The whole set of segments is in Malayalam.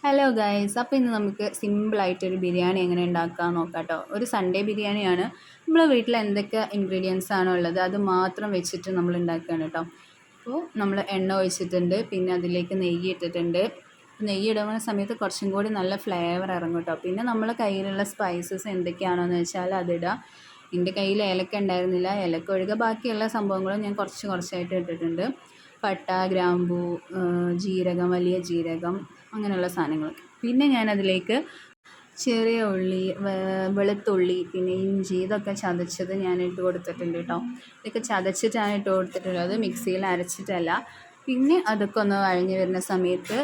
ഹലോ ഗൈസ്, അപ്പോൾ ഇന്ന് നമുക്ക് സിമ്പിളായിട്ടൊരു ബിരിയാണി എങ്ങനെ ഉണ്ടാക്കാൻ നോക്കാം കേട്ടോ. ഒരു സൺഡേ ബിരിയാണിയാണ്. നമ്മൾ വീട്ടിൽ എന്തൊക്കെ ഇൻഗ്രീഡിയൻസ് ആണോ ഉള്ളത് അത് മാത്രം വെച്ചിട്ട് നമ്മൾ ഉണ്ടാക്കുകയാണ് കേട്ടോ. അപ്പോൾ നമ്മൾ എണ്ണ ഒഴിച്ചിട്ടുണ്ട്, പിന്നെ അതിലേക്ക് നെയ്യ് ഇട്ടിട്ടുണ്ട്. നെയ്യ് ഇടുന്ന സമയത്ത് കുറച്ചും കൂടി നല്ല ഫ്ലേവർ ഇറങ്ങും കേട്ടോ. പിന്നെ നമ്മളെ കയ്യിലുള്ള സ്പൈസസ് എന്തൊക്കെയാണോ എന്ന് വെച്ചാൽ അതിടുക. എൻ്റെ കയ്യിൽ ഏലക്ക ഉണ്ടായിരുന്നില്ല, ഏലക്ക ഒഴികെ ബാക്കിയുള്ള സംഭവങ്ങളും ഞാൻ കുറച്ചായിട്ട് ഇട്ടിട്ടുണ്ട്. പട്ട, ഗ്രാമ്പൂ, ജീരകം, വലിയ ജീരകം, അങ്ങനെയുള്ള സാധനങ്ങൾ. പിന്നെ ഞാനതിലേക്ക് ചെറിയ ഉള്ളി, വെളുത്തുള്ളി, പിന്നെ ഇഞ്ചി, ഇതൊക്കെ ചതച്ചത് ഞാൻ ഇട്ട് കൊടുത്തിട്ടുണ്ട് കേട്ടോ. ഇതൊക്കെ ചതച്ചിട്ടാണ് ഇട്ട് കൊടുത്തിട്ടുള്ളത്, മിക്സിയിൽ അരച്ചിട്ടല്ല. പിന്നെ അതൊക്കെ ഒന്ന് വഴഞ്ഞ് വരുന്ന സമയത്ത്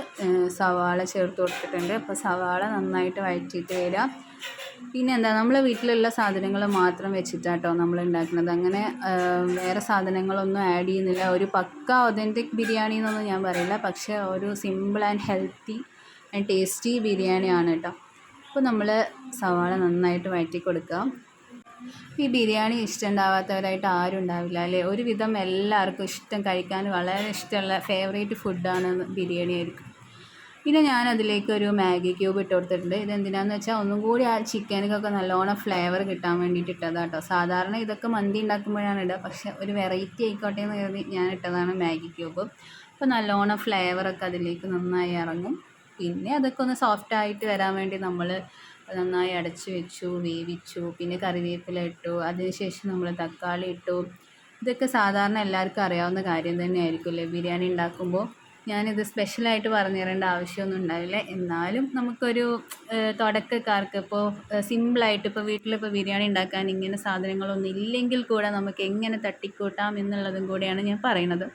സവാള ചേർത്ത് കൊടുത്തിട്ടുണ്ട്. അപ്പോൾ സവാള നന്നായിട്ട് വഴറ്റിയിട്ട് വരാം. പിന്നെ എന്താ, നമ്മളെ വീട്ടിലുള്ള സാധനങ്ങൾ മാത്രം വെച്ചിട്ടാട്ടോ നമ്മൾ ഉണ്ടാക്കുന്നത്. അങ്ങനെ വേറെ സാധനങ്ങളൊന്നും ആഡ് ചെയ്യുന്നില്ല. ഒരു പക്ക ഒതൻറ്റിക് ബിരിയാണി എന്നൊന്നും ഞാൻ പറയില്ല, പക്ഷേ ഒരു simple and healthy and tasty ബിരിയാണിയാണ് കേട്ടോ. അപ്പോൾ നമ്മൾ സവാള നന്നായിട്ട് വഴറ്റി കൊടുക്കുക. ഈ ബിരിയാണി ഇഷ്ടമുണ്ടാവാത്തവരായിട്ട് ആരും ഉണ്ടാവില്ല അല്ലേ. ഒരുവിധം എല്ലാവർക്കും ഇഷ്ടം, കഴിക്കാൻ വളരെ ഇഷ്ടമുള്ള ഫേവറേറ്റ് ഫുഡാണ് ബിരിയാണി ആയിരിക്കും. പിന്നെ ഞാനതിലേക്ക് ഒരു മാഗി ക്യൂബ് ഇട്ട് കൊടുത്തിട്ടുണ്ട്. ഇതെന്തിനാന്ന് വെച്ചാൽ ഒന്നും കൂടി ആ ചിക്കനൊക്കെ നല്ലോണം ഫ്ലേവർ കിട്ടാൻ വേണ്ടിയിട്ട് ഇട്ടതാണ് കേട്ടോ. സാധാരണ ഇതൊക്കെ മന്തി ഉണ്ടാക്കുമ്പോഴാണ് ഇടുക, പക്ഷേ ഒരു വെറൈറ്റി ആയിക്കോട്ടെ എന്ന് കരുതി ഞാൻ ഇട്ടതാണ് മാഗി ക്യൂബ്. അപ്പോൾ നല്ലോണം ഫ്ലേവറൊക്കെ അതിലേക്ക് നന്നായി ഇറങ്ങും. പിന്നെ അതൊക്കെ ഒന്ന് സോഫ്റ്റായിട്ട് വരാൻ വേണ്ടി നമ്മൾ നന്നായി അടച്ച് വെച്ചു, വേവിച്ചു. പിന്നെ കറിവേപ്പില ഇട്ടു, അതിനുശേഷം നമ്മൾ തക്കാളി ഇട്ടു. ഇതൊക്കെ സാധാരണ എല്ലാവർക്കും അറിയാവുന്ന കാര്യം തന്നെയായിരിക്കും അല്ലേ ബിരിയാണി ഉണ്ടാക്കുമ്പോൾ. ഞാനിത് സ്പെഷ്യലായിട്ട് പറഞ്ഞു തരേണ്ട ആവശ്യമൊന്നും ഉണ്ടാവില്ല. എന്നാലും നമുക്കൊരു തുടക്കക്കാർക്ക് ഇപ്പോൾ സിമ്പിളായിട്ട് ഇപ്പോൾ വീട്ടിലിപ്പോൾ ബിരിയാണി ഉണ്ടാക്കാൻ ഇങ്ങനെ സാധനങ്ങളൊന്നും ഇല്ലെങ്കിൽ കൂടെ നമുക്ക് എങ്ങനെ തട്ടിക്കൂട്ടാം എന്നുള്ളതും കൂടെയാണ് ഞാൻ പറയുന്നത്.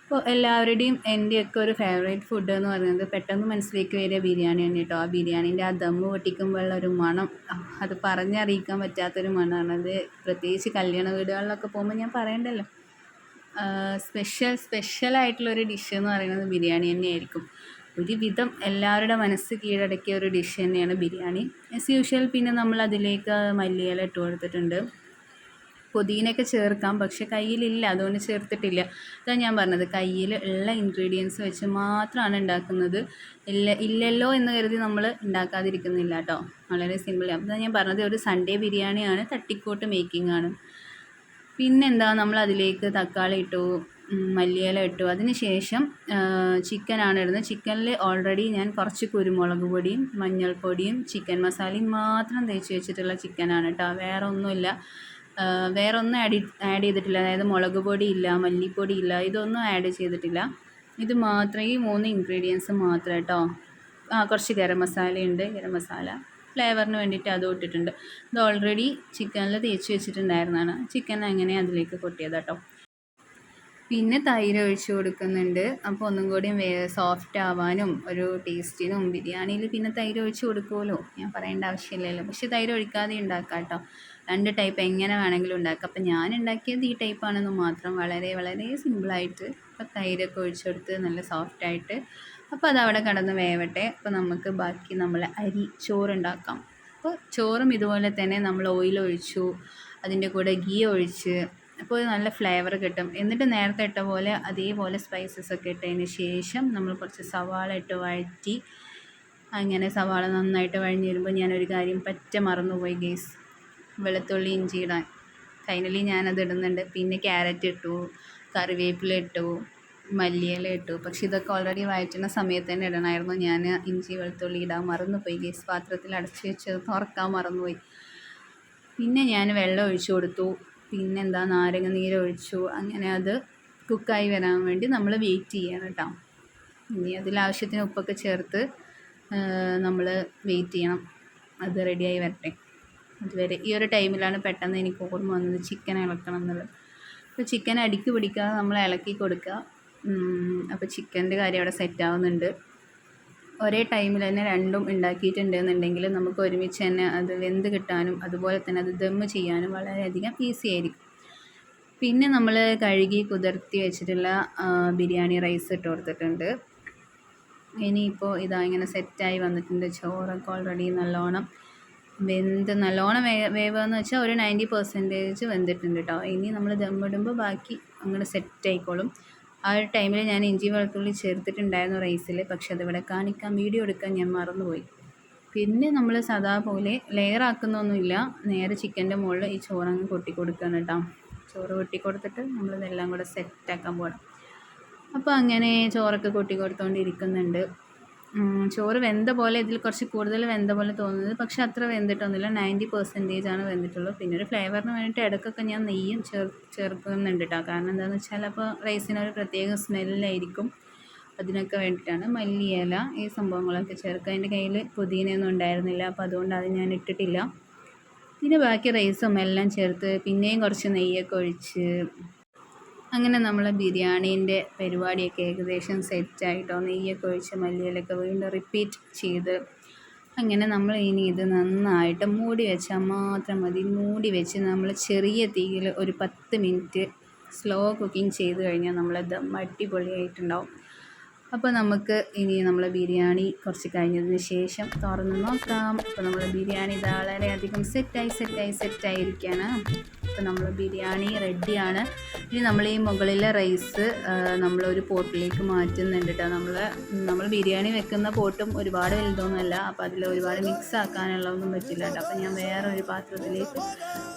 അപ്പോൾ എല്ലാവരുടെയും എൻ്റെയൊക്കെ ഒരു ഫേവറേറ്റ് ഫുഡ് എന്ന് പറയുന്നത് പെട്ടെന്ന് മനസ്സിലേക്ക് വരിക ബിരിയാണിയാണ് കേട്ടോ. ആ ബിരിയാണീൻ്റെ ആ ദമ്മ് പൊട്ടിക്കുമ്പോഴുള്ള ഒരു മണം, അത് പറഞ്ഞറിയിക്കാൻ പറ്റാത്തൊരു മണമാണ് അത്. പ്രത്യേകിച്ച് കല്യാണ വീടുകളിലൊക്കെ പോകുമ്പോൾ ഞാൻ പറയണ്ടല്ലോ. സ്പെഷ്യലായിട്ടുള്ളൊരു ഡിഷ് എന്ന് പറയുന്നത് ബിരിയാണി തന്നെയായിരിക്കും. ഒരുവിധം എല്ലാവരുടെ മനസ്സ് കീഴടക്കിയ ഒരു ഡിഷ് തന്നെയാണ് ബിരിയാണി. ആസ് യൂഷ്വൽ പിന്നെ നമ്മൾ അതിലേക്ക് മല്ലിയില ഇട്ട് കൊടുത്തിട്ടുണ്ട്. പുതിനയൊക്കെ ചേർക്കാം, പക്ഷെ കയ്യിലില്ല, അതുകൊണ്ട് ചേർത്തിട്ടില്ല. അതാണ് ഞാൻ പറഞ്ഞത്, കയ്യിൽ ഉള്ള ഇൻഗ്രീഡിയൻസ് വെച്ച് മാത്രമാണ് ഉണ്ടാക്കുന്നത്. ഇല്ലല്ലോ എന്ന് കരുതി നമ്മൾ ഉണ്ടാക്കാതിരിക്കുന്നില്ല കേട്ടോ. വളരെ സിമ്പിൾ. അതാണ് ഞാൻ പറഞ്ഞത്, ഒരു സൺഡേ ബിരിയാണിയാണ്, തട്ടിക്കൂട്ട് മേക്കിംഗ് ആണ്. പിന്നെന്താ, നമ്മൾ അതിലേക്ക് തക്കാളി ഇട്ടു, മല്ലിയില ഇട്ടു. അതിന് ശേഷം ചിക്കനാണ് ഇടുന്നത്. ചിക്കനിൽ ഓൾറെഡി ഞാൻ കുറച്ച് കുരുമുളക് പൊടിയും മഞ്ഞൾപ്പൊടിയും ചിക്കൻ മസാലയും മാത്രം തേച്ച് വെച്ചിട്ടുള്ള ചിക്കനാണ് കേട്ടോ. വേറെ ഒന്നും ആഡ് ചെയ്തിട്ടില്ല. അതായത് മുളക് പൊടിയില്ല, മല്ലിപ്പൊടിയില്ല, ഇതൊന്നും ആഡ് ചെയ്തിട്ടില്ല. ഇത് മാത്രം, ഈ 3 ഇൻഗ്രീഡിയൻസ് മാത്രം കേട്ടോ. കുറച്ച് ഗരം മസാലയുണ്ട്, ഗരം മസാല ഫ്ലേവറിന് വേണ്ടിയിട്ട് അതും ഇട്ടിട്ടുണ്ട്. ഇത് ഓൾറെഡി ചിക്കനിൽ തേച്ച് വെച്ചിട്ടുണ്ടായിരുന്നതാണ്. ചിക്കൻ അങ്ങനെ അതിലേക്ക് കൊട്ടിയത് കേട്ടോ. പിന്നെ തൈര് ഒഴിച്ച് കൊടുക്കുന്നുണ്ട്. അപ്പോൾ ഒന്നും കൂടി സോഫ്റ്റ് ആവാനും ഒരു ടേസ്റ്റിനും. ബിരിയാണിയിൽ പിന്നെ തൈര് ഒഴിച്ച് കൊടുക്കുമല്ലോ, ഞാൻ പറയേണ്ട ആവശ്യമില്ലല്ലോ. പക്ഷേ തൈര് ഒഴിക്കാതെ ഉണ്ടാക്കാം കേട്ടോ. 2 ടൈപ്പ് എങ്ങനെ വേണമെങ്കിലും ഉണ്ടാക്കാം. അപ്പോൾ ഞാൻ ഉണ്ടാക്കിയത് ഈ ടൈപ്പാണെന്ന് മാത്രം, വളരെ വളരെ സിമ്പിളായിട്ട്. അപ്പോൾ തൈരൊക്കെ ഒഴിച്ചെടുത്ത് നല്ല സോഫ്റ്റായിട്ട്. അപ്പോൾ അതവിടെ കിടന്ന് വേവട്ടെ. അപ്പോൾ നമുക്ക് ബാക്കി നമ്മളെ ചോറുണ്ടാക്കാം. അപ്പോൾ ചോറും ഇതുപോലെ തന്നെ നമ്മൾ ഓയിൽ ഒഴിച്ചു, അതിൻ്റെ കൂടെ ഗീ ഒഴിച്ച്, അപ്പോൾ നല്ല ഫ്ലേവർ കിട്ടും. എന്നിട്ട് നേരത്തെ ഇട്ട പോലെ അതേപോലെ സ്പൈസസ് ഒക്കെ ഇട്ടതിന് ശേഷം നമ്മൾ കുറച്ച് സവാള ഇട്ട് വഴറ്റി. അങ്ങനെ സവാള നന്നായിട്ട് വഴഞ്ഞ് വരുമ്പോൾ ഞാനൊരു കാര്യം മറന്നുപോയി ഗൈസ്, വെളുത്തുള്ളി ഇഞ്ചി ഇടാൻ. ഫൈനലി ഞാനത് ഇടുന്നുണ്ട്. പിന്നെ ക്യാരറ്റ് ഇട്ടു, കറിവേപ്പില ഇട്ടു, മല്ലിയില ഇട്ടു. പക്ഷെ ഇതൊക്കെ ഓൾറെഡി വഴറ്റുന്ന സമയത്ത് തന്നെ ഇടണമായിരുന്നു. ഞാൻ ഇഞ്ചി വെളുത്തുള്ളി ഇടാൻ മറന്നുപോയി ഗൈസ്. പാത്രത്തിൽ അടച്ച് വെച്ചത് തുറക്കാൻ മറന്നുപോയി. പിന്നെ ഞാൻ വെള്ളം ഒഴിച്ചു കൊടുത്തു. പിന്നെന്താ, നാരങ്ങ നീര് ഒഴിച്ചു. അങ്ങനെ അത് കുക്കായി വരാൻ വേണ്ടി നമ്മൾ വെയിറ്റ് ചെയ്യണം കേട്ടോ. ഇനി അതിലാവശ്യത്തിന് ഉപ്പൊക്കെ ചേർത്ത് നമ്മൾ വെയിറ്റ് ചെയ്യണം, അത് റെഡിയായി വരട്ടെ. അതുവരെ ഈ ഒരു ടൈമിലാണ് പെട്ടെന്ന് എനിക്ക് ഓർമ്മ വന്നത് ചിക്കൻ ഇളക്കണം എന്നുള്ളത്. അപ്പോൾ ചിക്കൻ അടിക്ക് പിടിക്കാതെ നമ്മൾ ഇളക്കി കൊടുക്കുക. അപ്പോൾ ചിക്കൻ്റെ കാര്യം അവിടെ സെറ്റാവുന്നുണ്ട്. ഒരേ ടൈമിൽ തന്നെ രണ്ടും ഉണ്ടാക്കിയിട്ടുണ്ടെന്നുണ്ടെങ്കിൽ നമുക്ക് ഒരുമിച്ച് തന്നെ അത് വെന്ത് കിട്ടാനും അതുപോലെ തന്നെ അത് ദമ്മ് ചെയ്യാനും വളരെയധികം ഈസി ആയിരിക്കും. പിന്നെ നമ്മൾ കഴുകി കുതിർത്തി വെച്ചിട്ടുള്ള ബിരിയാണി റൈസ് ഇട്ട് കൊടുത്തിട്ടുണ്ട്. ഇനിയിപ്പോൾ ഇതാ ഇങ്ങനെ സെറ്റായി വന്നിട്ടുണ്ട്. ചോറൊക്കെ ഓൾറെഡി നല്ലോണം വേവെന്ന് വെച്ചാൽ ഒരു 90% വെന്തിട്ടുണ്ട് കേട്ടോ. ഇനി നമ്മൾ ദമ്മിടുമ്പോൾ ബാക്കി അങ്ങനെ സെറ്റായിക്കോളും. ആ ഒരു ടൈമിൽ ഞാൻ ഇഞ്ചി വെളുത്തുള്ളി ചേർത്തിട്ടുണ്ടായിരുന്നു റൈസിൽ. പക്ഷെ അതിവിടെ കാണിക്കാൻ വീഡിയോ എടുക്കാൻ ഞാൻ മറന്നുപോയി. പിന്നെ നമ്മൾ സാധാ പോലെ ലെയർ ആക്കുന്നൊന്നുമില്ല, നേരെ ചിക്കൻ്റെ മുകളിൽ ഈ ചോറങ്ങ് കൊട്ടി കൊടുക്കുകയാണ് കേട്ടോ. ചോറ് കൊട്ടി കൊടുത്തിട്ട് നമ്മളിതെല്ലാം കൂടെ സെറ്റാക്കാൻ പോകണം. അപ്പോൾ അങ്ങനെ ചോറൊക്കെ കൊട്ടി കൊടുത്തുകൊണ്ടിരിക്കുന്നുണ്ട്. ചോറ് വെന്ത പോലെ, ഇതിൽ കുറച്ച് കൂടുതൽ വെന്ത പോലെ തോന്നുന്നത്, പക്ഷെ അത്ര വെന്തിട്ടൊന്നുമില്ല, 90% ആണ് വെന്തിട്ടുള്ളൂ. പിന്നെ ഒരു ഫ്ലേവറിന് വേണ്ടിയിട്ട് ഇടയ്ക്കൊക്കെ ഞാൻ നെയ്യും ചേർക്കുന്നുണ്ട് കേട്ടോ. കാരണം എന്താണെന്ന് വെച്ചാൽ അപ്പോൾ റൈസിനൊരു പ്രത്യേക സ്മെല്ലായിരിക്കും, അതിനൊക്കെ വേണ്ടിയിട്ടാണ്. മല്ലിയില ഈ സംഭവങ്ങളൊക്കെ ചേർക്കുക. എൻ്റെ കയ്യിൽ പുതിനയൊന്നും ഉണ്ടായിരുന്നില്ല, അപ്പോൾ അതുകൊണ്ട് അത് ഞാൻ ഇട്ടിട്ടില്ല. പിന്നെ ബാക്കി റൈസും എല്ലാം ചേർത്ത് പിന്നെയും കുറച്ച് നെയ്യൊക്കെ ഒഴിച്ച് അങ്ങനെ നമ്മൾ ബിരിയാണീൻ്റെ പരിപാടിയൊക്കെ ഏകദേശം സെറ്റായിട്ടോ. നെയ്യൊക്കെ ഒഴിച്ച് മല്ലിയിലൊക്കെ വീണ്ടും റിപ്പീറ്റ് ചെയ്ത് അങ്ങനെ നമ്മൾ ഇനി ഇത് നന്നായിട്ട് മൂടി വെച്ചാൽ മാത്രം മതി. മൂടി വെച്ച് നമ്മൾ ചെറിയ തീയിൽ ഒരു 10 മിനിറ്റ് സ്ലോ കുക്കിംഗ് ചെയ്ത് കഴിഞ്ഞാൽ നമ്മളത് അടിപൊളിയായിട്ടുണ്ടാവും. അപ്പോൾ നമുക്ക് ഇനി നമ്മൾ ബിരിയാണി കുറച്ച് കഴിഞ്ഞതിന് ശേഷം തുറന്ന് നോക്കാം. അപ്പോൾ നമ്മൾ ബിരിയാണി ഇത് വളരെയധികം സെറ്റായിരിക്കുകയാണ്. അപ്പോൾ നമ്മൾ ബിരിയാണി റെഡിയാണ്. ഇനി നമ്മൾ ഈ മുകളിലെ റൈസ് നമ്മളൊരു പോട്ടിലേക്ക് മാറ്റുന്നുണ്ട് കേട്ടോ. നമ്മൾ ബിരിയാണി വെക്കുന്ന പോട്ടും ഒരുപാട് വലുതൊന്നുമല്ല, അപ്പോൾ അതിൽ ഒരുപാട് മിക്സ് ആക്കാനുള്ളതൊന്നും പറ്റില്ല കേട്ടോ. അപ്പോൾ ഞാൻ വേറെ ഒരു പാത്രത്തിലേക്ക്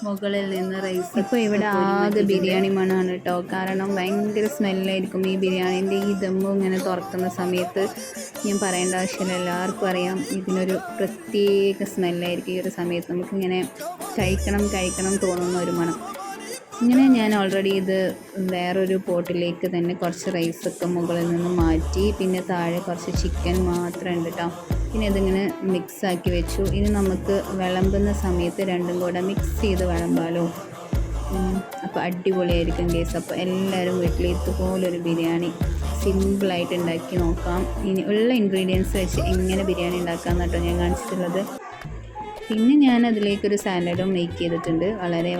മുകളിൽ നിന്ന് റൈസ്, ഇപ്പോൾ ഇവിടെ ആകെ ബിരിയാണി മണമാണ് കേട്ടോ. കാരണം ഭയങ്കര സ്മെല്ലായിരിക്കും ഈ ബിരിയാണീൻ്റെ ഈ ദമ്മ് ഇങ്ങനെ തുറക്കുന്ന സമയത്ത്. ഞാൻ പറയേണ്ട ആവശ്യമില്ല, എല്ലാവർക്കും അറിയാം ഇതിനൊരു പ്രത്യേക സ്മെല്ലായിരിക്കും ഈ ഒരു സമയത്ത്. നമുക്കിങ്ങനെ കഴിക്കണം തോന്നുന്ന ഒരു മണം. ഇങ്ങനെ ഞാൻ ഓൾറെഡി ഇത് വേറൊരു പോട്ടിലേക്ക് തന്നെ കുറച്ച് റൈസൊക്കെ മുകളിൽ നിന്ന് മാറ്റി, പിന്നെ താഴെ കുറച്ച് ചിക്കൻ മാത്രം ഉണ്ട് കേട്ടോ. പിന്നെ ഇതിങ്ങനെ മിക്സാക്കി വെച്ചു. ഇനി നമുക്ക് വിളമ്പുന്ന സമയത്ത് രണ്ടും കൂടെ മിക്സ് ചെയ്ത് വിളമ്പാലോ. അപ്പോൾ അടിപൊളിയായിരിക്കും കേസ്. അപ്പോൾ എല്ലാവരും വീട്ടിൽ ഇതുപോലൊരു ബിരിയാണി സിമ്പിളായിട്ട് ഉണ്ടാക്കി നോക്കാം. ഇനി ഉള്ള ഇൻഗ്രീഡിയൻസ് വെച്ച് എങ്ങനെ ബിരിയാണി ഉണ്ടാക്കാമെന്ന് കേട്ടോ ഞാൻ കാണിച്ചിട്ടുള്ളത്. പിന്നെ ഞാൻ അതിലേക്കൊരു സാലഡും മേക്ക് ചെയ്തിട്ടുണ്ട്.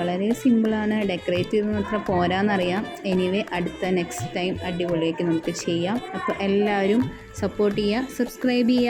വളരെ സിമ്പിളാണ്. ഡെക്കറേറ്റ് ചെയ്തൊന്നും അത്ര പോരാന്നറിയാം. എനിവേ അടുത്ത നെക്സ്റ്റ് ടൈം അടിപൊളിയാക്കി നമുക്ക് ചെയ്യാം. അപ്പോൾ എല്ലാവരും സപ്പോർട്ട് ചെയ്യുക, സബ്സ്ക്രൈബ് ചെയ്യുക.